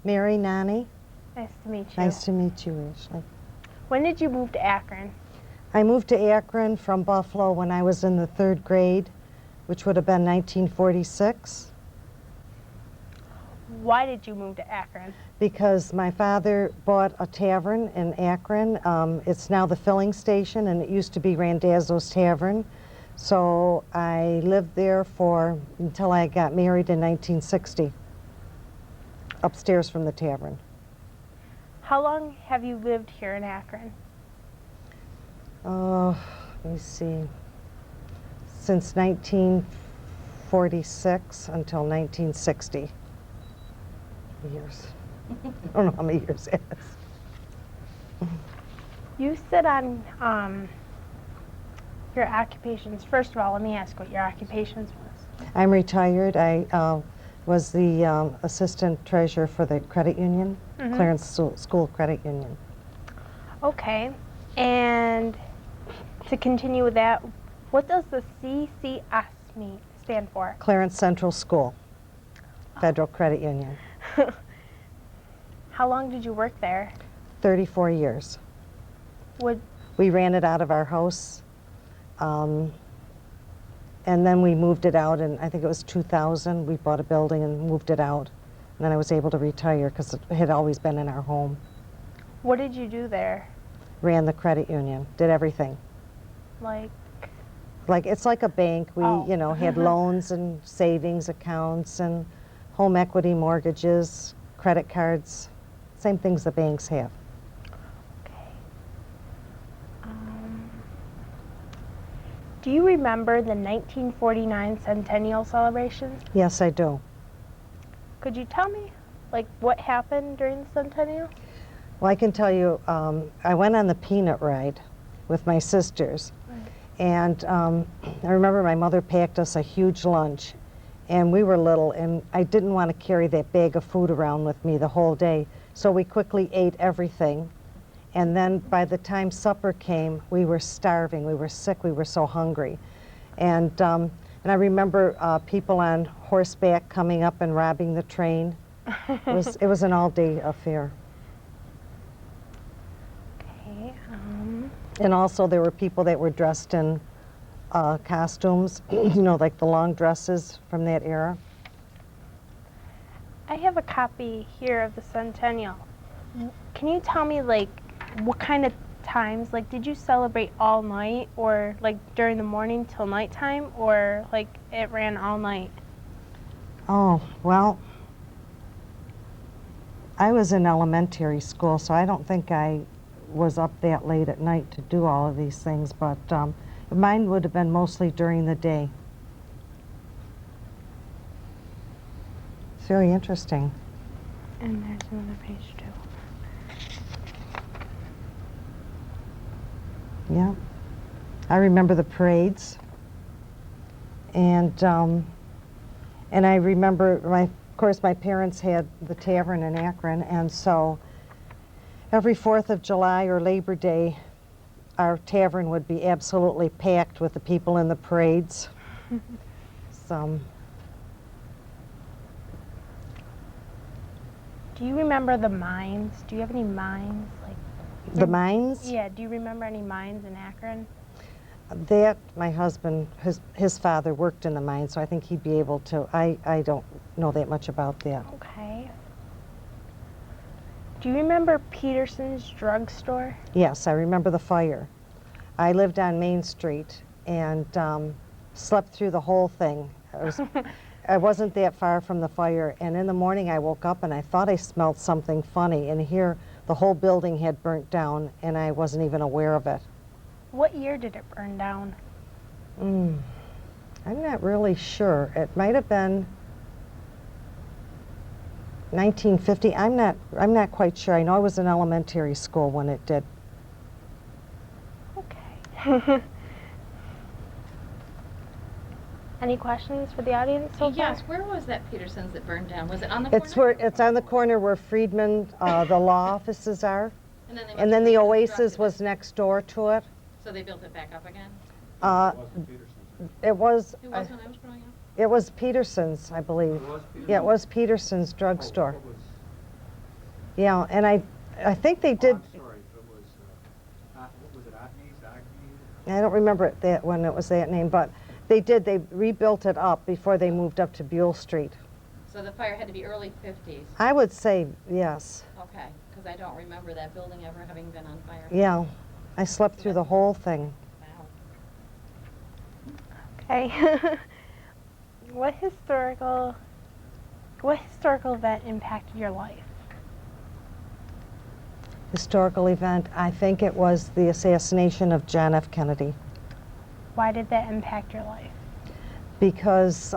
Mary Nanni. Nice to meet you. Nice to meet you, Ashley. When did you move to Akron? I moved to Akron from Buffalo when I was in the 3rd grade, which would have been 1946. Why did you move to Akron? Because my father bought a tavern in Akron. It's now the filling station, and it used to be Randazzo's Tavern. So I lived there until I got married in 1960, upstairs from the tavern. How long have you lived here in Akron? Let me see. Since 1946 until 1960 years. I don't know how many years it is. You sit on your occupations. First of all, let me ask what your occupations was. I'm retired. I was the assistant treasurer for the credit union, Clarence School Credit Union. Okay, and to continue with that, what does the CCS stand for? Clarence Central School, Federal Credit Union. How long did you work there? 34 years. We ran it out of our house, and then we moved it out, and I think it was 2000. We bought a building and moved it out, and then I was able to retire because it had always been in our home. What did you do there? Ran the credit union, did everything. Like it's like a bank. We, you know, had loans and savings accounts and home equity mortgages, credit cards, same things the banks have. Okay. Do you remember the 1949 centennial celebrations? Yes, I do. Could you tell me, like, what happened during the centennial? Well, I can tell you, I went on the peanut ride with my sisters. And I remember my mother packed us a huge lunch, and we were little, and I didn't want to carry that bag of food around with me the whole day, so we quickly ate everything. And then by the time supper came, we were starving, we were sick, we were so hungry. And I remember people on horseback coming up and robbing the train. It was an all-day affair. Okay. And also there were people that were dressed in costumes, you know, like the long dresses from that era. I have a copy here of the centennial. Can you tell me, like, what kind of times, like, did you celebrate all night, or like during the morning till nighttime, or like it ran all night? Oh, well, I was in elementary school, so I don't think I was up that late at night to do all of these things, but mine would have been mostly during the day. It's very interesting. And there's another page too. Yeah. I remember the parades, and I remember, of course, my parents had the tavern in Akron, and so every 4th of July or Labor Day, our tavern would be absolutely packed with the people in the parades. Do you remember the mines? Do you have any mines? The mines? Yeah, do you remember any mines in Akron? That, my husband, his father worked in the mines, so I think he'd be able to. I don't know that much about that. Okay. Do you remember Peterson's drugstore? Yes, I remember the fire. I lived on Main Street and slept through the whole thing. I wasn't that far from the fire, and in the morning I woke up and I thought I smelled something funny, and here the whole building had burnt down and I wasn't even aware of it. What year did it burn down? I'm not really sure. It might have been 1950. I'm not quite sure. I know I was in elementary school when it did. Okay. Any questions for the audience so far? Yes, where was that Peterson's that burned down? Was it on the corner? It's on the corner where Friedman, the law offices are. And then the Oasis was next door to it. So they built it back up again? It was. Who was when I was growing up? It was Peterson's, I believe. Yeah, it was Peterson's drugstore. Yeah, and I think they did. I'm sorry, if it was, what was it, Agnes? I don't remember it that when it was that name, but they did. They rebuilt it up before they moved up to Buell Street. So the fire had to be early 50s. I would say yes. Okay, because I don't remember that building ever having been on fire. Yeah, I slept through the whole thing. Wow. Okay. What historical event impacted your life? Historical event, I think it was the assassination of John F. Kennedy, Why did that impact your life? because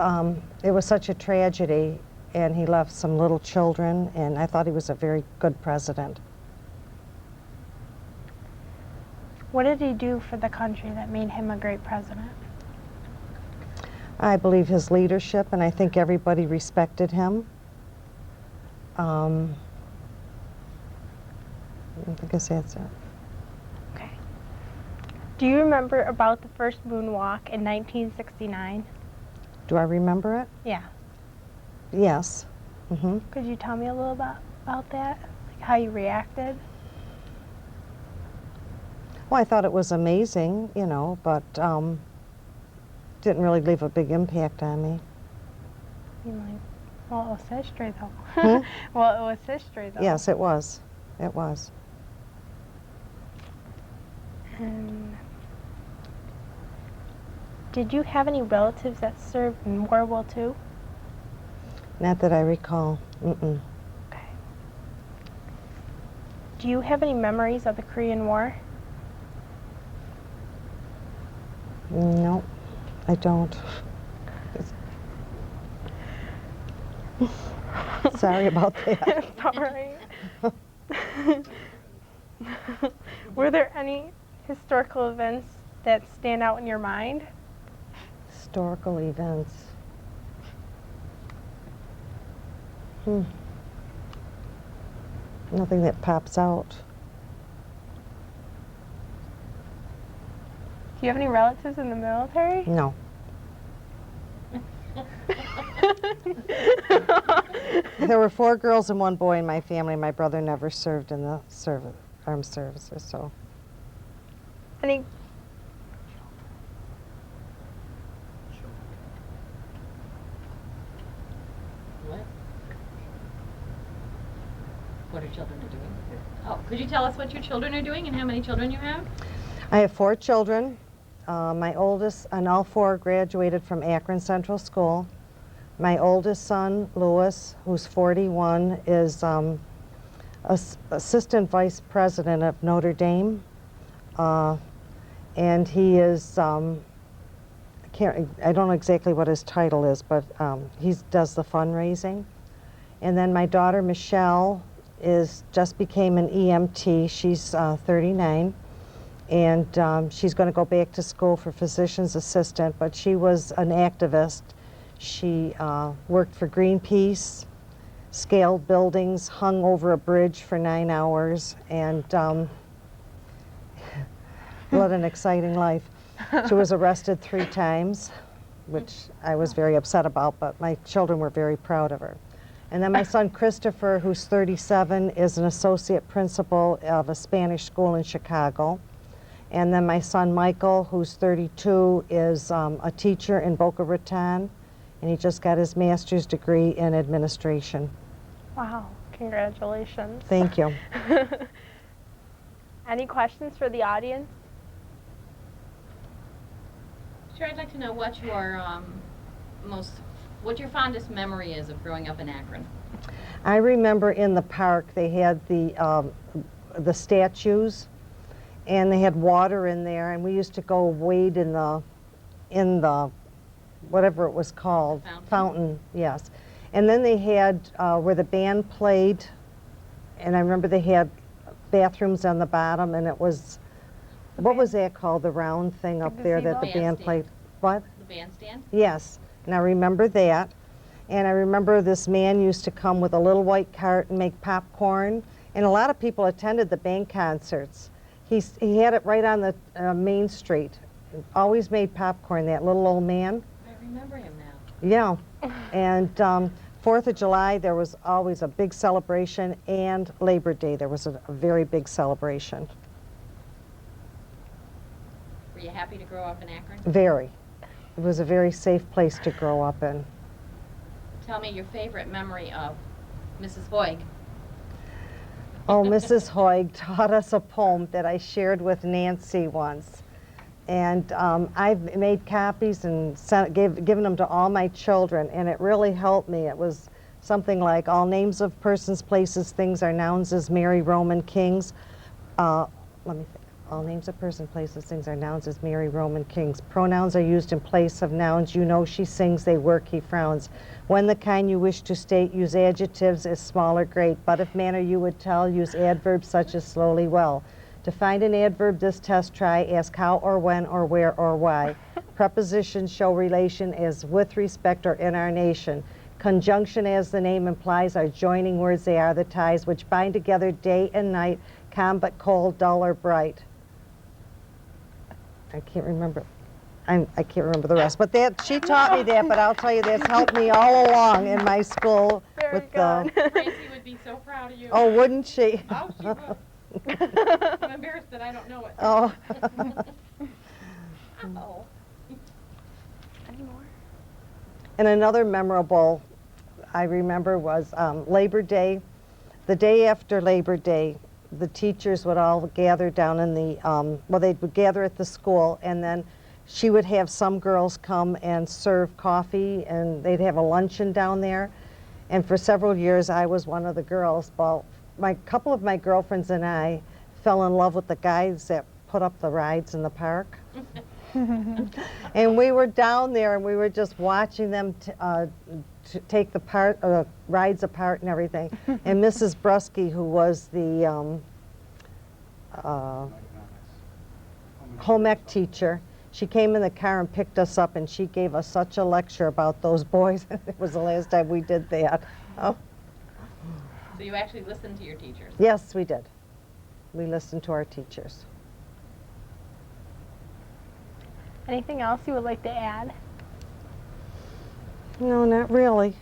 it was such a tragedy, and he left some little children, and I thought he was a very good president. What did he do for the country that made him a great president? I believe his leadership, and I think everybody respected him. I guess that's it. Okay. Do you remember about the first moonwalk in 1969? Do I remember it? Yeah. Yes. Mm-hmm. Could you tell me a little about that? Like how you reacted? Well, I thought it was amazing, you know, but didn't really leave a big impact on me. You like, well, it was history though. Hmm? Well, it was history though. Yes, it was. It was. And did you have any relatives that served in World War II? Not that I recall. Mm-mm. Okay. Do you have any memories of the Korean War? No, I don't. Sorry about that. It's all right. Were there any historical events that stand out in your mind? Historical events. Nothing that pops out. Do you have any relatives in the military? No. There were 4 girls and 1 boy in my family. My brother never served in the armed services, so. Any? What? What are children doing? Oh, could you tell us what your children are doing and how many children you have? I have 4 children. My oldest, and all 4 graduated from Akron Central School. My oldest son, Louis, who's 41, is assistant vice president of Notre Dame. And he is, I don't know exactly what his title is, but he does the fundraising. And then my daughter, Michelle, just became an EMT. She's 39. And she's going to go back to school for physician's assistant, but she was an activist. She worked for Greenpeace, scaled buildings, hung over a bridge for 9 hours, and what an exciting life. She was arrested 3 times, which I was very upset about, but my children were very proud of her. And then my son Christopher, who's 37, is an associate principal of a Spanish school in Chicago. And then my son Michael, who's 32, is a teacher in Boca Raton, and he just got his master's degree in administration. Wow, congratulations. Thank you. Any questions for the audience? Sure, I'd like to know what your what your fondest memory is of growing up in Akron. I remember in the park they had the statues, and they had water in there, and we used to go wade in the whatever it was called, fountain, yes. And then they had where the band played, and I remember they had bathrooms on the bottom, and it was, what was that called, the round thing up there that the band played? What? The bandstand? Yes, and I remember that. And I remember this man used to come with a little white cart and make popcorn, and a lot of people attended the band concerts. He had it right on the main street. Always made popcorn, that little old man. I remember him now. Yeah, and 4th of July, there was always a big celebration, and Labor Day, there was a very big celebration. Were you happy to grow up in Akron? Very. It was a very safe place to grow up in. Tell me your favorite memory of Mrs. Hoig. Oh, Mrs. Hoig taught us a poem that I shared with Nancy once. And I've made copies and given them to all my children, and it really helped me. It was something like, all names of persons, places, things are nouns as Mary, Roman kings. Let me think. All names of persons, places, things are nouns as Mary, Roman kings. Pronouns are used in place of nouns. You know she sings, they work, he frowns. When the kind you wish to state, use adjectives as small or great. But if manner you would tell, use adverbs such as slowly, well. To find an adverb, this test try, ask how or when or where or why. Prepositions show relation as with respect or in our nation. Conjunction, as the name implies, are joining words. They are the ties which bind together day and night, calm but cold, dull or bright. I can't remember. I can't remember the rest, but that she taught me that. But I'll tell you, that's helped me all along in my school. Very with good. Tracy would be so proud of you. Oh, wouldn't she? Oh, she would. I'm embarrassed that I don't know it. Oh. Oh. Any more? And another memorable I remember was Labor Day. The day after Labor Day, the teachers would all gather down in the, well, they would gather at the school, and then she would have some girls come and serve coffee, and they'd have a luncheon down there. And for several years, I was one of the girls. Well, couple of my girlfriends and I fell in love with the guys that put up the rides in the park. And we were down there, and we were just watching them take the rides apart and everything. And Mrs. Brusky, who was the home ec teacher, she came in the car and picked us up, and she gave us such a lecture about those boys. It was the last time we did that. Oh. So you actually listened to your teachers? Yes, we did. We listened to our teachers. Anything else you would like to add? No, not really.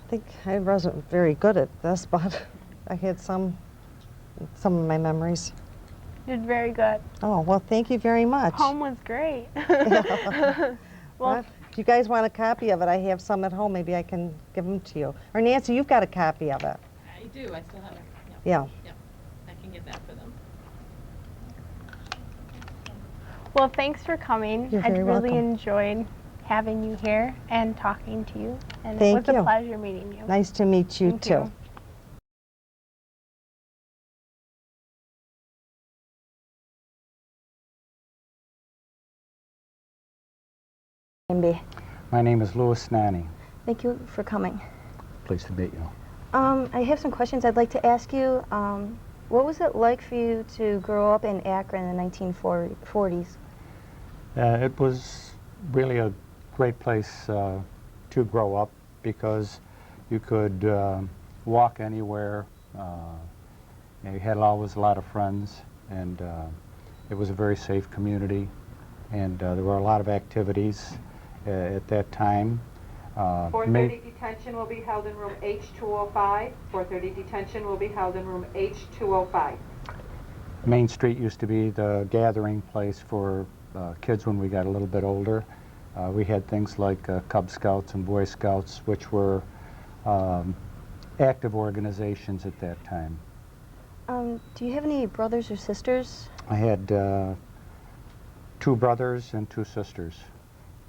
I think I wasn't very good at this, but I had some of my memories. You did very good. Oh, well, thank you very much. Home was great. Well, Well, if you guys want a copy of it, I have some at home. Maybe I can give them to you. Or Nancy, you've got a copy of it. I do. I still have it. Yeah. Yep. I can get that for them. well, thanks for coming. You're I very really welcome. enjoyed having you here and talking to you. And Thank it was you. a pleasure meeting you. Nice to meet you, Thank too. you. My name is Lou Nanni. Thank you for coming. Pleased to meet you. I have some questions I'd like to ask you. What was it like for you to grow up in Akron in the 1940s? It was really a great place to grow up because you could walk anywhere. You had always a lot of friends, and it was a very safe community, and there were a lot of activities at that time. 4:30 detention will be held in room H205. 4:30 detention will be held in room H205. Main Street used to be the gathering place for kids when we got a little bit older. We had things like Cub Scouts and Boy Scouts, which were active organizations at that time. Do you have any brothers or sisters? I had 2 brothers and 2 sisters.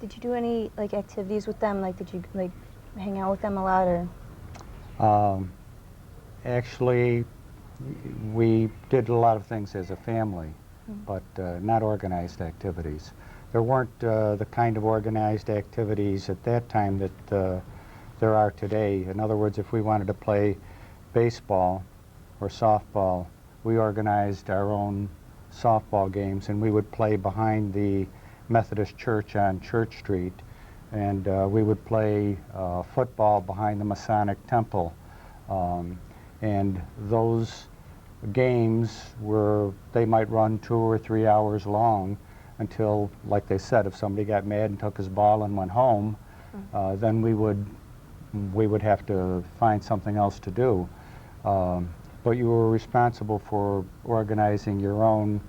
Did you do any like activities with them? Like, did you like hang out with them a lot, or? Actually, we did a lot of things as a family, but not organized activities. There weren't the kind of organized activities at that time that there are today. In other words, if we wanted to play baseball or softball, we organized our own softball games, and we would play behind the Methodist Church on Church Street, and we would play football behind the Masonic Temple. And those games they might run 2 or 3 hours long until, like they said, if somebody got mad and took his ball and went home, then we would we would have to find something else to do. But you were responsible for organizing your own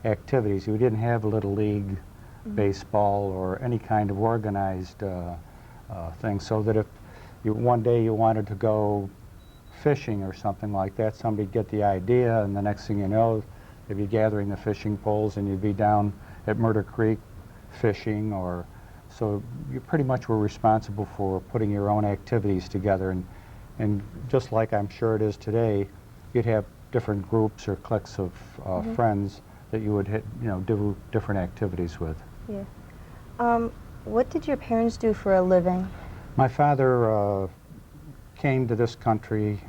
activities. You didn't have Little League baseball or any kind of organized thing, so that if one day you wanted to go fishing or something like that, somebody'd get the idea, and the next thing you know, they'd be gathering the fishing poles and you'd be down at Murder Creek fishing. Or so you pretty much were responsible for putting your own activities together, and just like I'm sure it is today, you'd have different groups or cliques of friends that you would do different activities with. Yeah. What did your parents do for a living? My father came to this country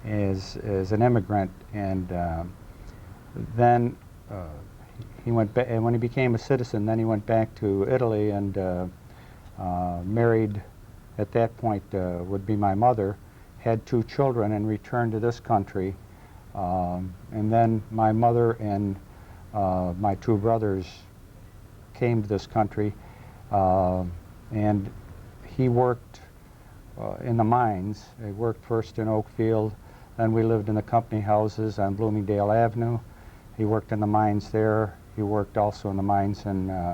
as an immigrant, and then he went back, and when he became a citizen, then he went back to Italy and married, at that point would be my mother, had 2 children, and returned to this country. And then my mother and my 2 brothers came to this country, and he worked in the mines. He worked first in Oakfield, then we lived in the company houses on Bloomingdale Avenue. He worked in the mines there. He worked also in the mines in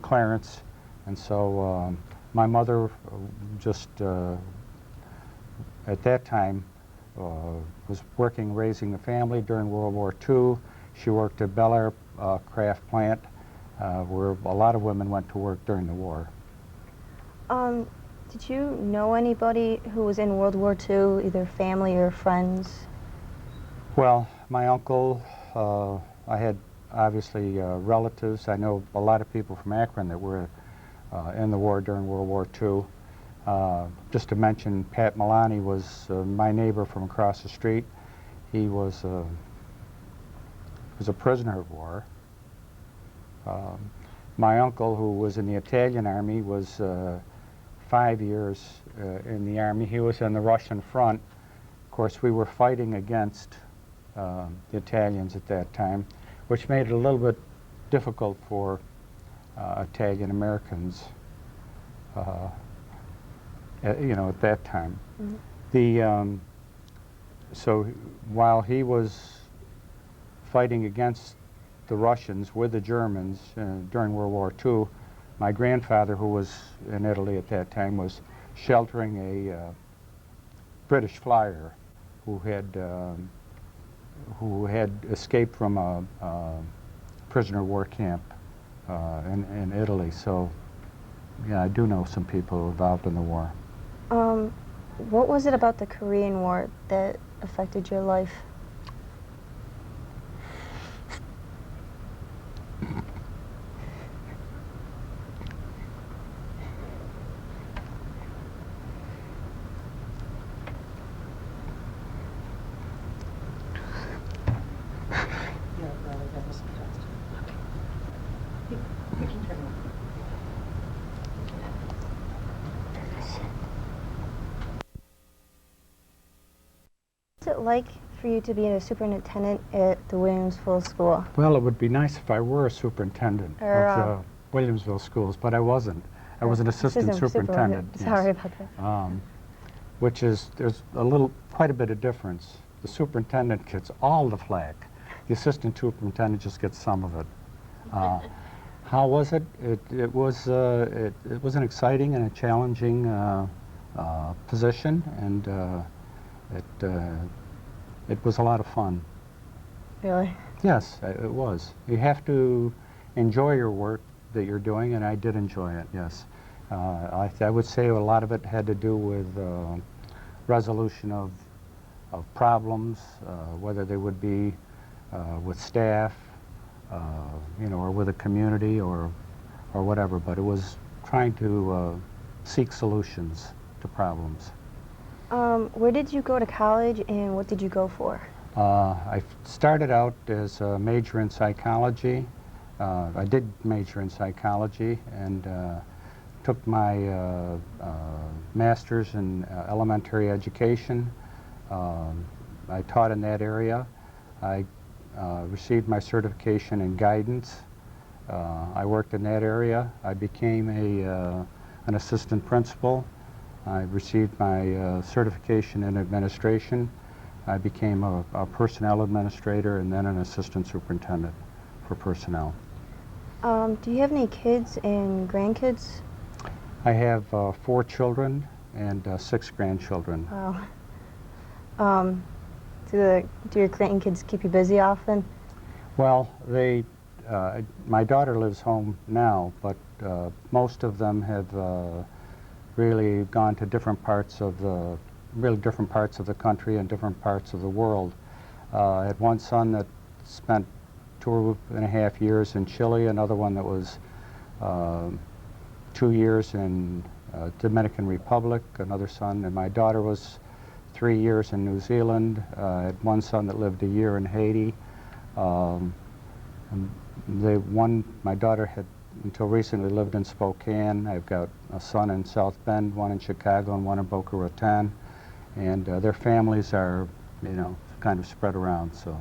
Clarence. And so my mother just, at that time, was working, raising a family during World War II. She worked at Bel Air craft plant, where a lot of women went to work during the war. Did you know anybody who was in World War II, either family or friends? Well, my uncle, I had obviously relatives. I know a lot of people from Akron that were in the war during World War II. Just to mention, Pat Milani was my neighbor from across the street. He was a prisoner of war. My uncle, who was in the Italian army, was 5 years in the army. He was in the Russian front. Of course, we were fighting against the Italians at that time, which made it a little bit difficult for Italian Americans, at that time. So while he was fighting against the Russians with the Germans during World War II, my grandfather, who was in Italy at that time, was sheltering a British flyer who had escaped from a prisoner of war camp in Italy. So, yeah, I do know some people involved in the war. What was it about the Korean War that affected your life? What's it like for you to be a superintendent at the Williamsville School? Well, it would be nice if I were a superintendent of Williamsville schools, but I wasn't. I was an assistant superintendent. Sorry about that. Which is, there's quite a bit of difference. The superintendent gets all the flack. The assistant superintendent just gets some of it. How was it? It was an exciting and a challenging position, and it was a lot of fun. Really? Yes, it was. You have to enjoy your work that you're doing, and I did enjoy it, yes. I would say a lot of it had to do with resolution of problems, whether they would be with staff, or with a community or whatever, but it was trying to seek solutions to problems. Where did you go to college, and what did you go for? I started out as a major in psychology. I did major in psychology and took my master's in elementary education. I taught in that area. I received my certification in guidance. I worked in that area. I became an an assistant principal. I received my certification in administration. I became a personnel administrator and then an assistant superintendent for personnel. Do you have any kids and grandkids? I have 4 children and 6 grandchildren. Wow. Do your grandkids keep you busy often? Well, my daughter lives home now, but most of them have really gone to different parts of the country and different parts of the world. I had one son that spent 2.5 years in Chile, another one that was 2 years in Dominican Republic, another son, and my daughter was 3 years in New Zealand. I had one son that lived a year in Haiti. My daughter had until recently lived in Spokane. I've got a son in South Bend, one in Chicago, and one in Boca Raton. And their families are, kind of spread around. So.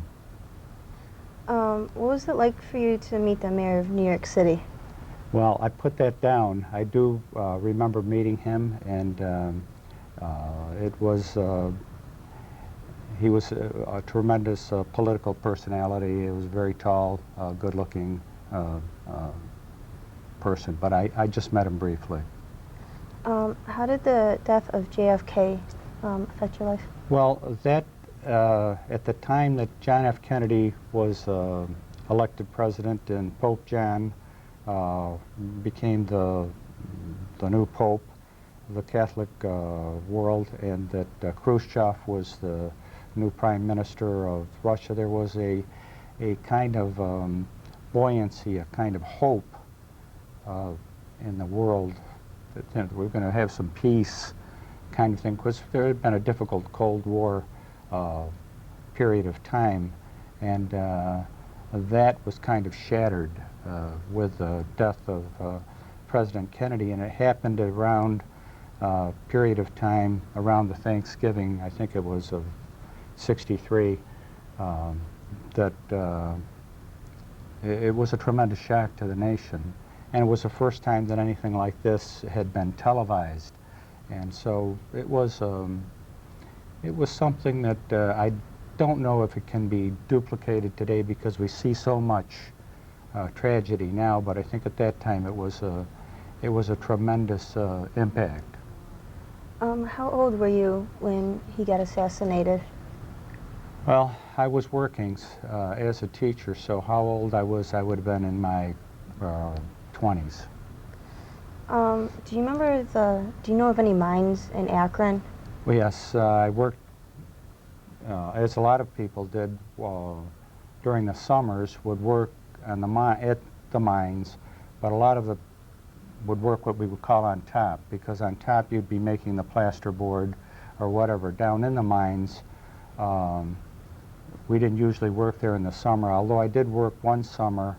What was it like for you to meet the mayor of New York City? Well, I put that down. I do remember meeting him, and he was a tremendous political personality. He was a very tall, good-looking person, but I just met him briefly. How did the death of JFK affect your life? Well, that at the time that John F. Kennedy was elected president and Pope John became the new Pope of the Catholic world, and that Khrushchev was the new Prime Minister of Russia, there was a kind of buoyancy, a kind of hope in the world that we're going to have some peace kind of thing, because there had been a difficult Cold War period of time, and that was kind of shattered with the death of President Kennedy, and it happened around a period of time around the Thanksgiving, I think it was of '63, that it was a tremendous shock to the nation, and it was the first time that anything like this had been televised, and so it was something that I don't know if it can be duplicated today, because we see so much tragedy now, but I think at that time it was a tremendous impact. How old were you when he got assassinated? Well, I was working as a teacher, so how old I would have been in my 20s. Do you know of any mines in Akron? Well, yes, I worked, as a lot of people did during the summers, would work on at the mines, but a lot of would work what we would call on top, because on top you'd be making the plasterboard or whatever. Down in the mines, we didn't usually work there in the summer, although I did work one summer.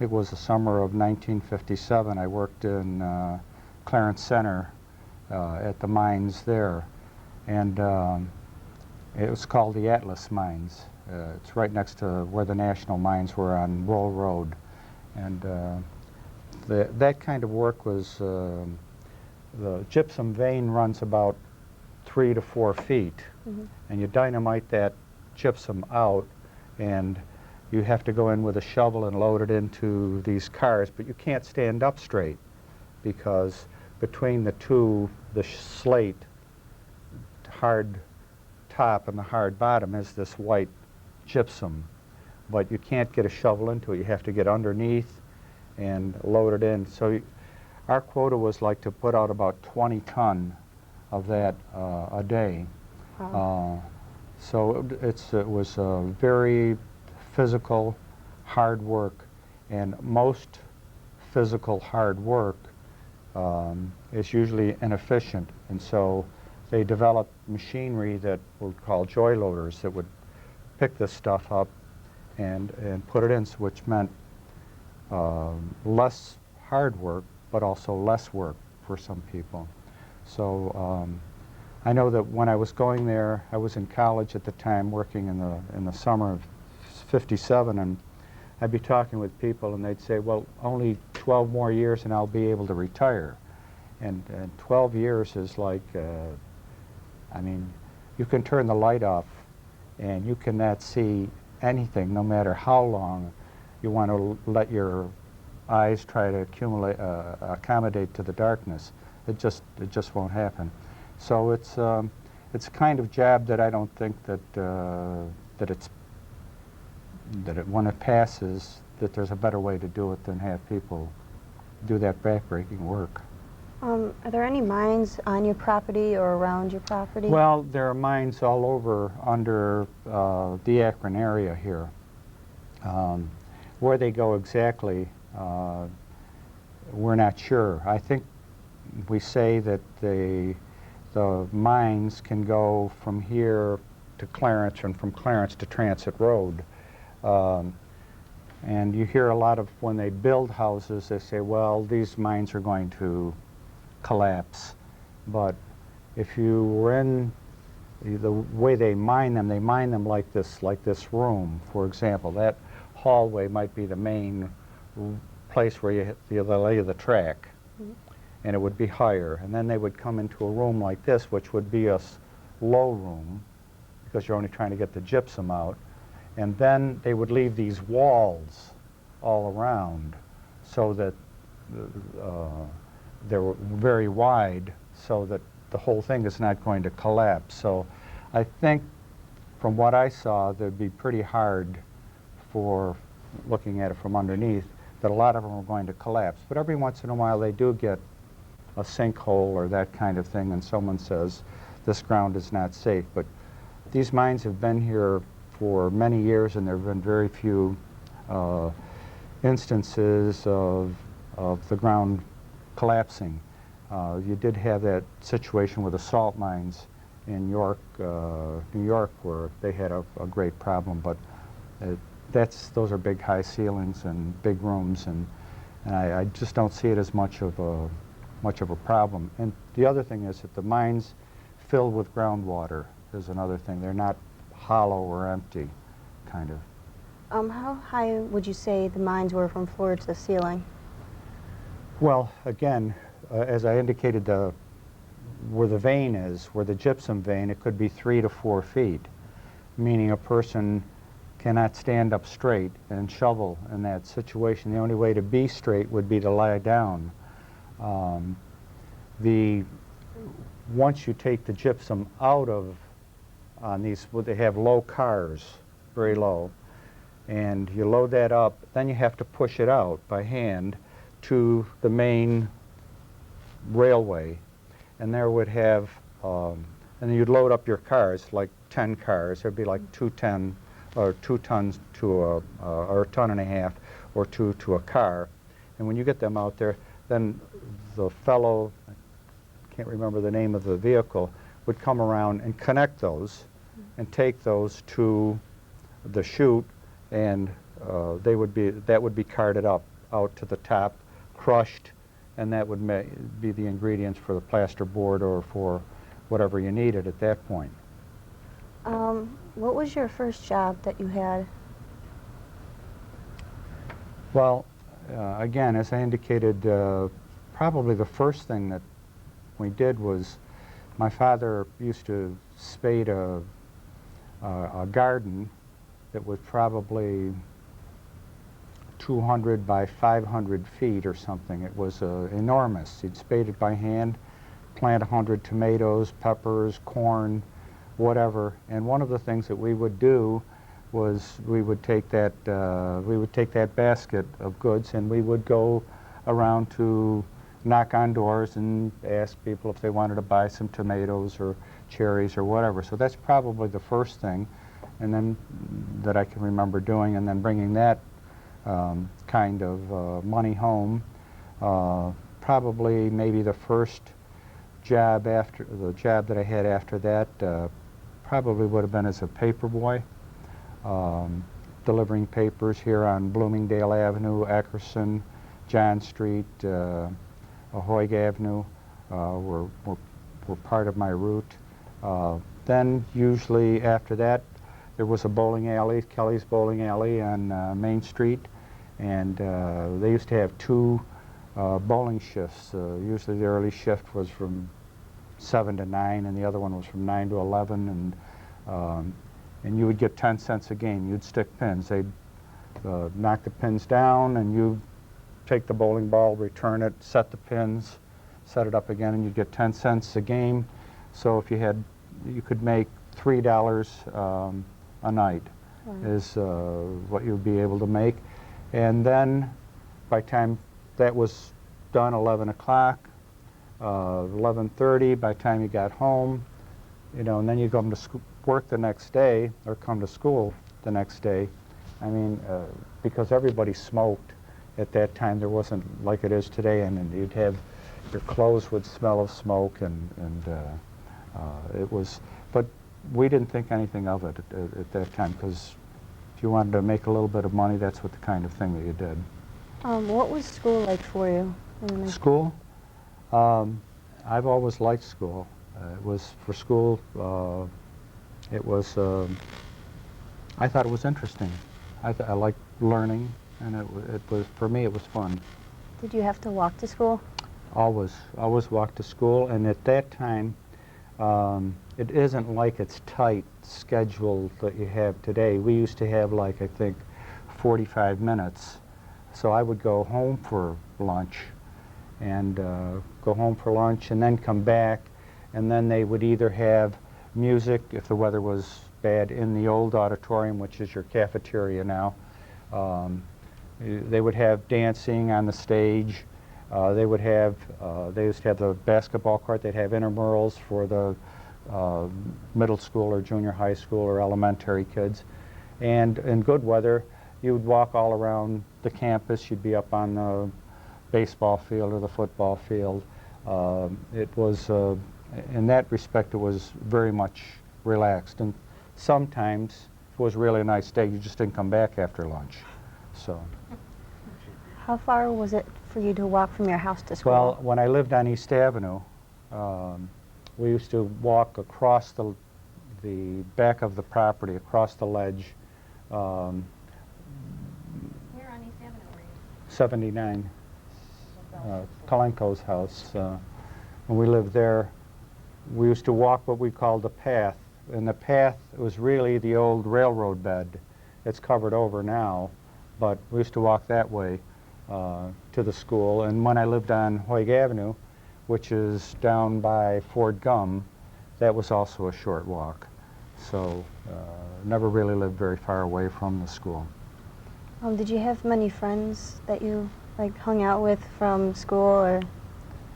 It was the summer of 1957. I worked in Clarence Center at the mines there, and it was called the Atlas Mines. It's right next to where the national mines were on Wool Road, and that kind of work was, the gypsum vein runs about 3 to 4 feet, and you dynamite that gypsum out, and you have to go in with a shovel and load it into these cars, but you can't stand up straight, because between the two, the slate hard top and the hard bottom is this white gypsum, but you can't get a shovel into it. You have to get underneath and load it in. So our quota was like to put out about 20 ton of that a day. Wow. So it was very physical, hard work, and most physical hard work is usually inefficient, and so they developed machinery that were called joy loaders that would pick this stuff up and put it in, which meant less hard work, but also less work for some people. So I know that when I was going there, I was in college at the time, working in the summer of '57, and I'd be talking with people, and they'd say, "Well, only 12 more years, and I'll be able to retire." And 12 years is like, I mean, you can turn the light off and you cannot see anything no matter how long you want to let your eyes try to accommodate to the darkness. It just won't happen. So it's a kind of job that I don't think that when it passes, that there's a better way to do it than have people do that backbreaking work. Are there any mines on your property or around your property? Well, there are mines all over under the Akron area here. Where they go exactly, we're not sure. I think we say that the mines can go from here to Clarence and from Clarence to Transit Road. And you hear a lot of, when they build houses, they say, well, these mines are going to collapse. But if you were in the way they mine them like this room, for example. That hallway might be the main place where you lay the track, and it would be higher. And then they would come into a room like this, which would be a low room, because you're only trying to get the gypsum out. And then they would leave these walls all around so that they were very wide, so that the whole thing is not going to collapse. So I think from what I saw, that'd be pretty hard for looking at it from underneath, that a lot of them are going to collapse. But every once in a while they do get a sinkhole or that kind of thing, and someone says this ground is not safe. But these mines have been here for many years, and there have been very few instances of the ground collapsing. You did have that situation with the salt mines in York, New York, where they had a great problem, but those are big high ceilings and big rooms, and I just don't see it as much of a problem. And the other thing is that the mines filled with groundwater is another thing. They're not hollow or empty, kind of. How high would you say the mines were from floor to the ceiling? Well, again, as I indicated, where the vein is, where the gypsum vein, it could be 3 to 4 feet, meaning a person cannot stand up straight and shovel in that situation. The only way to be straight would be to lie down. Once you take the gypsum out of, on these, they have low cars, very low, and you load that up, then you have to push it out by hand to the main railway, and there would have, and you'd load up your cars, like 10 cars. There'd be like 2 tons to or a ton and a half or 2 to a car. And when you get them out there, then the fellow, I can't remember the name of the vehicle, would come around and connect those and take those to the chute, and that would be carted up out to the top, crushed, and that would be the ingredients for the plaster board or for whatever you needed at that point. What was your first job that you had? Well, again, as I indicated, probably the first thing that we did was my father used to spade a garden that was probably 200 by 500 feet or something. It was enormous. He'd spade it by hand, plant 100 tomatoes, peppers, corn, whatever. And one of the things that we would do was we would take that basket of goods, and we would go around to knock on doors and ask people if they wanted to buy some tomatoes or cherries or whatever. So that's probably the first thing, and then that I can remember doing, and then bringing that kind of money home. Probably maybe the first job after the job that I had after that probably would have been as a paper boy, delivering papers here on Bloomingdale Avenue, Eckerson, John Street, Ahoy Avenue were part of my route. Then usually after that there was a bowling alley, Kelly's Bowling Alley on Main Street, and they used to have 2 bowling shifts. Usually the early shift was from 7 to 9, and the other one was from 9 to 11, and you would get 10 cents a game. You'd stick pins. They'd knock the pins down, and you take the bowling ball, return it, set the pins, set it up again, and you'd get 10 cents a game. So if you could make $3 a night is what you'd be able to make. And then by the time that was done, 11 o'clock, 11:30, by the time you got home, and then you come to work the next day, or come to school the next day. I mean, because everybody smoked at that time, there wasn't like it is today, and you'd have, your clothes would smell of smoke, and it was, but we didn't think anything of it at that time, because if you wanted to make a little bit of money, that's what the kind of thing that you did. What was school like for you? School? I've always liked school. It was, for school, it was, I thought it was interesting. I liked learning, and it was, for me, it was fun. Did you have to walk to school? Always walked to school, and at that time, it isn't like it's tight schedule that you have today. We used to have, like, I think, 45 minutes. So I would go home for lunch, and and then come back, and then they would either have music, if the weather was bad, in the old auditorium, which is your cafeteria now. They would have dancing on the stage. They used to have the basketball court. They'd have intramurals for the middle school or junior high school or elementary kids. And in good weather, you would walk all around the campus. You'd be up on the baseball field or the football field. It was, in that respect, it was very much relaxed. And sometimes, if it was really a nice day, you just didn't come back after lunch. So. How far was it for you to walk from your house to school? Well, when I lived on East Avenue, we used to walk across the back of the property, across the ledge. Where on East Avenue were you? 79, Kalenko's house. When we lived there, we used to walk what we called the path. And the path was really the old railroad bed. It's covered over now, but we used to walk that way to the school. And when I lived on Hoyg Avenue, which is down by Fort Gum, that was also a short walk. So never really lived very far away from the school. Did you have many friends that you hung out with from school or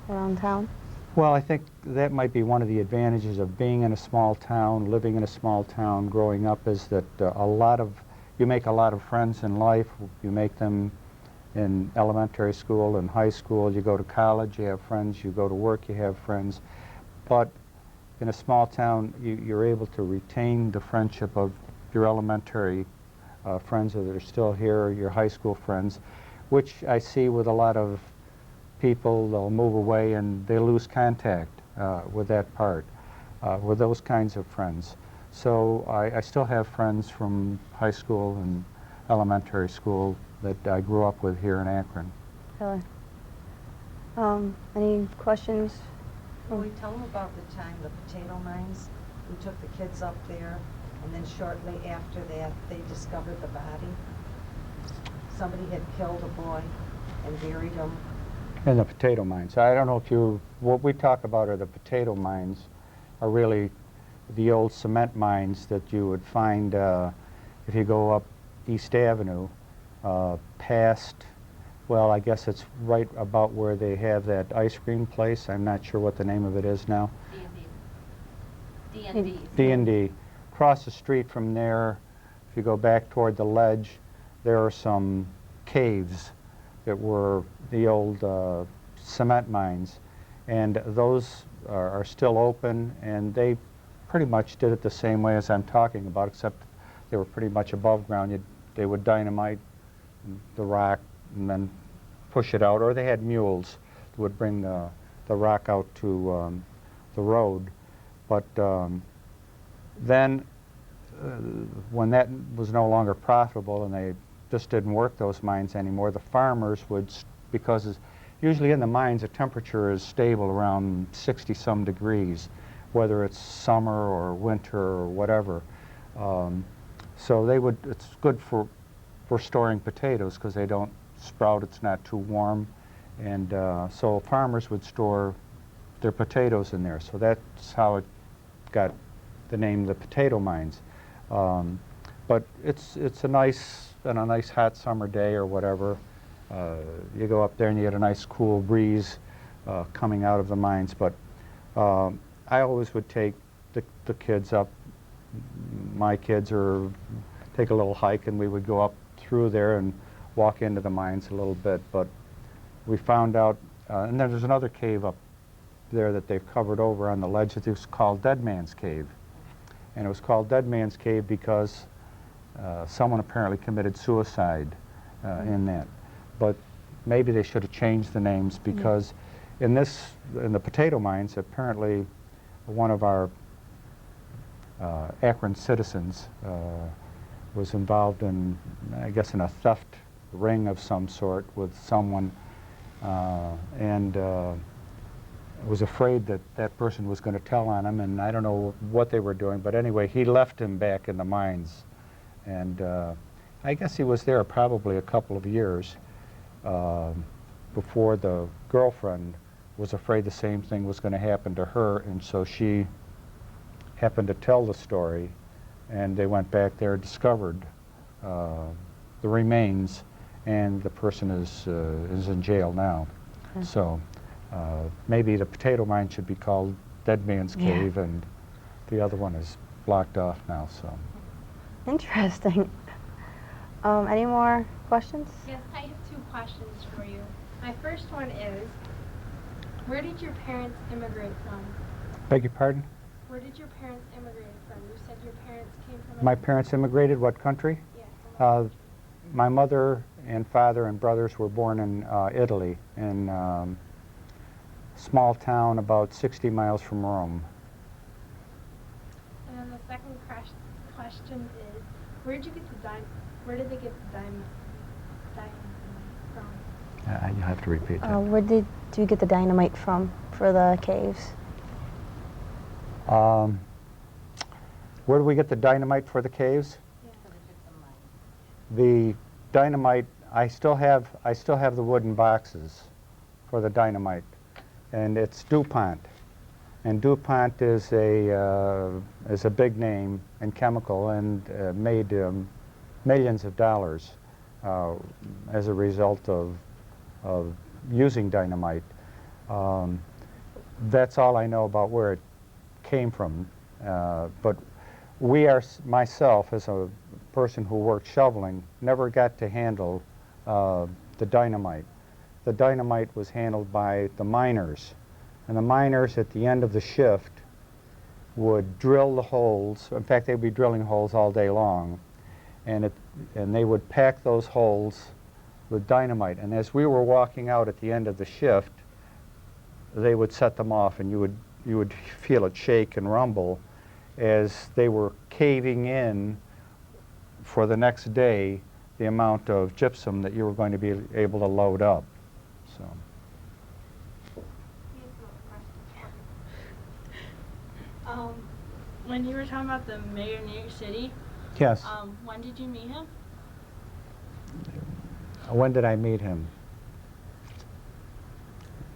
around town? Well, I think that might be one of the advantages of being in a small town, living in a small town, growing up, is that you make a lot of friends in life. You make them in elementary school and high school. You go to college, you have friends. You go to work, you have friends. But in a small town, you're able to retain the friendship of your elementary friends that are still here, your high school friends, which I see with a lot of people. They'll move away and they lose contact with that part, with those kinds of friends. So I still have friends from high school and elementary school that I grew up with here in Akron. Really? Any questions? Will we tell them about the time, the potato mines? We took the kids up there, and then shortly after that, they discovered the body. Somebody had killed a boy and buried him. In the potato mines. I don't know if what we talk about are the potato mines, are really the old cement mines that you would find if you go up East Avenue, past, well, I guess it's right about where they have that ice cream place. I'm not sure what the name of it is now. D&D. D&D. Across the street from there, if you go back toward the ledge, there are some caves that were the old cement mines, and those are still open, and they pretty much did it the same way as I'm talking about, except they were pretty much above ground. They would dynamite the rock and then push it out, or they had mules that would bring the rock out to the road. But then when that was no longer profitable and they just didn't work those mines anymore, the farmers would, because usually in the mines, the temperature is stable around 60-some degrees, whether it's summer or winter or whatever. So it's good for storing potatoes because they don't sprout, it's not too warm. And so farmers would store their potatoes in there. So that's how it got the name the potato mines. But it's a nice, on a nice hot summer day or whatever, you go up there and you get a nice cool breeze coming out of the mines. But I always would take the kids up, my kids, or take a little hike, and we would go up through there and walk into the mines a little bit. But we found out, and then there's another cave up there that they've covered over on the ledge that was called Dead Man's Cave. And it was called Dead Man's Cave because someone apparently committed suicide in that. But maybe they should have changed the names because in the potato mines, apparently one of our Akron citizens was involved in, I guess, in a theft ring of some sort with someone, and was afraid that that person was going to tell on him, and I don't know what they were doing, but anyway, he left him back in the mines, and I guess he was there probably a couple of years before the girlfriend was afraid the same thing was going to happen to her, and so she happened to tell the story, and they went back there, discovered the remains, and the person is in jail now. So maybe the potato mine should be called Dead Man's Cave, and the other one is blocked off now. So Interesting. Any more questions? Yes, I have 2 questions for you. My first one is, where did your parents immigrate from? beg your pardon? Where did your parents immigrate from? You said your parents came from... My parents immigrated what country? Yeah, from what My mother and father and brothers were born in Italy, in a small town about 60 miles from Rome. And then the second question is, where did they get the dynamite from? You have to repeat that. Where did you get the dynamite from for the caves? Where do we get the dynamite for the caves? The dynamite, I still have the wooden boxes for the dynamite, and it's DuPont, and DuPont is a big name in chemical and made millions of dollars as a result of using dynamite. That's all I know about where it came from, but myself as a person who worked shoveling, never got to handle the dynamite. The dynamite was handled by the miners, and the miners at the end of the shift would drill the holes. In fact, they'd be drilling holes all day long, and they would pack those holes with dynamite. And as we were walking out at the end of the shift, they would set them off, and you would feel it shake and rumble as they were caving in for the next day the amount of gypsum that you were going to be able to load up. So. When you were talking about the mayor of New York City, Yes. when did you meet him? When did I meet him?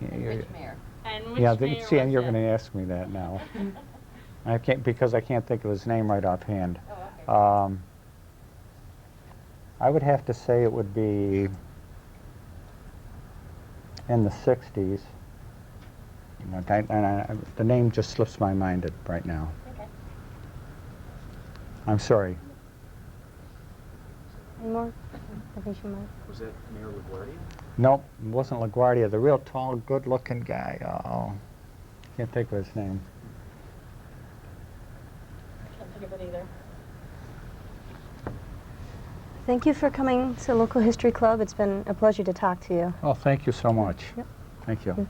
Which mayor? And which Yeah, mayor see, was and you're it? going to ask me that now. I can't, because I can't think of his name right offhand. Oh, okay. I would have to say it would be in the 60s. The name just slips my mind right now. Okay. I'm sorry. Any more? I think you might. Was that Mayor LaGuardia? Nope, it wasn't LaGuardia. The real tall, good-looking guy. Oh, can't think of his name. I can't think of it either. Thank you for coming to Local History Club. It's been a pleasure to talk to you. Oh, thank you so much. Yep. Thank you.